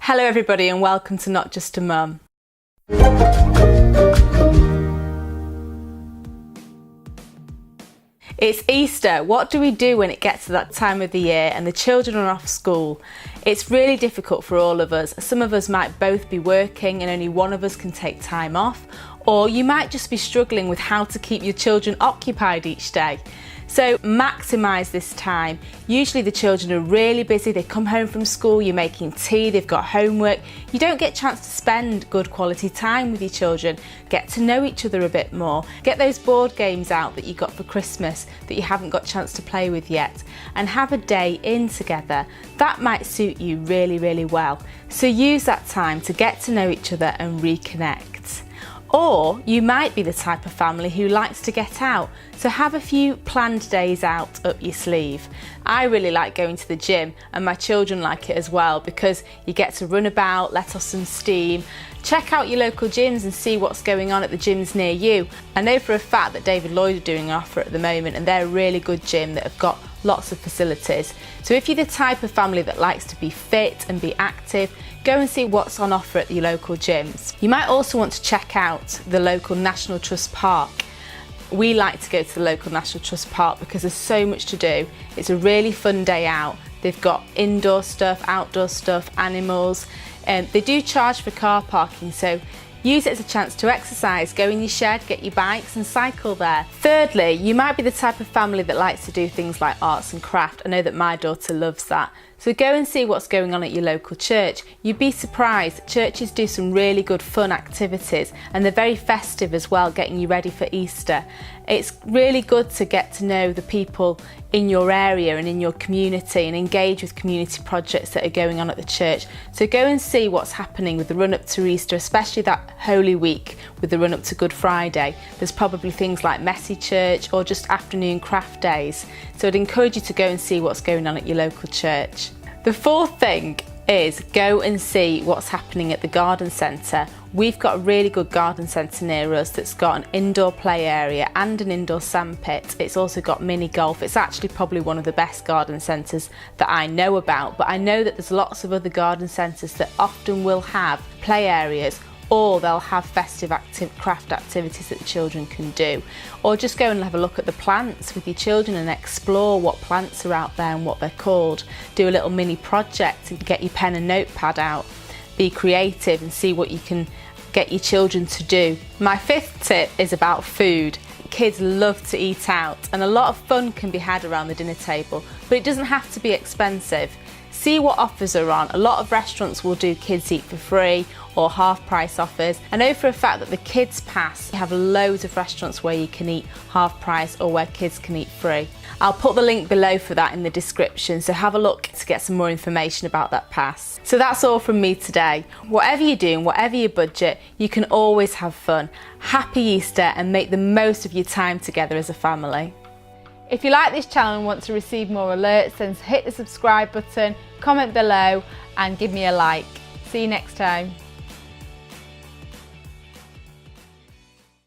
Hello everybody and welcome to Not Just a Mum. It's Easter. What do we do when it gets to that time of the year and the children are off school? It's really difficult for all of us. Some of us might both be working and only one of us can take time off, or you might just be struggling with how to keep your children occupied each day. So maximise this time. Usually the children are really busy, they come home from school, you're making tea, they've got homework. You don't get a chance to spend good quality time with your children, get to know each other a bit more, get those board games out that you got for Christmas that you haven't got a chance to play with yet, and have a day in together. That might suit you really, really well. So use that time to get to know each other and reconnect. Or you might be the type of family who likes to get out, so have a few planned days out up your sleeve. I really like going to the gym and my children like it as well because you get to run about, let off some steam. Check out your local gyms and see what's going on at the gyms near you. I know for a fact that David Lloyd are doing an offer at the moment and they're a really good gym that have got lots of facilities. So if you're the type of family that likes to be fit and be active, go and see what's on offer at your local gyms. You might also want to check out the local National Trust Park. We like to go to the local National Trust Park because there's so much to do. It's a really fun day out. They've got indoor stuff, outdoor stuff, animals. They do charge for car parking, so use it as a chance to exercise, go in your shed, get your bikes and cycle there. Thirdly, you might be the type of family that likes to do things like arts and craft. I know that my daughter loves that. So go and see what's going on at your local church. You'd be surprised, churches do some really good fun activities and they're very festive as well, getting you ready for Easter. It's really good to get to know the people in your area and in your community and engage with community projects that are going on at the church. So go and see what's happening with the run up to Easter, especially that Holy Week with the run up to Good Friday. There's probably things like messy church or just afternoon craft days. So I'd encourage you to go and see what's going on at your local church. The fourth thing is go and see what's happening at the garden centre. We've got a really good garden centre near us that's got an indoor play area and an indoor sandpit. It's also got mini golf. It's actually probably one of the best garden centres that I know about, but I know that there's lots of other garden centres that often will have play areas, or they'll have festive craft activities that the children can do. Or just go and have a look at the plants with your children and explore what plants are out there and what they're called. Do a little mini project and get your pen and notepad out. Be creative and see what you can get your children to do. My fifth tip is about food. Kids love to eat out and a lot of fun can be had around the dinner table, but it doesn't have to be expensive. See what offers are on. A lot of restaurants will do kids eat for free or half price offers. I know for a fact that the Kids Pass have loads of restaurants where you can eat half price or where kids can eat free. I'll put the link below for that in the description, so have a look to get some more information about that pass. So that's all from me today. Whatever you're doing, whatever your budget, you can always have fun. Happy Easter and make the most of your time together as a family. If you like this channel and want to receive more alerts, then hit the subscribe button, comment below and give me a like. See you next time.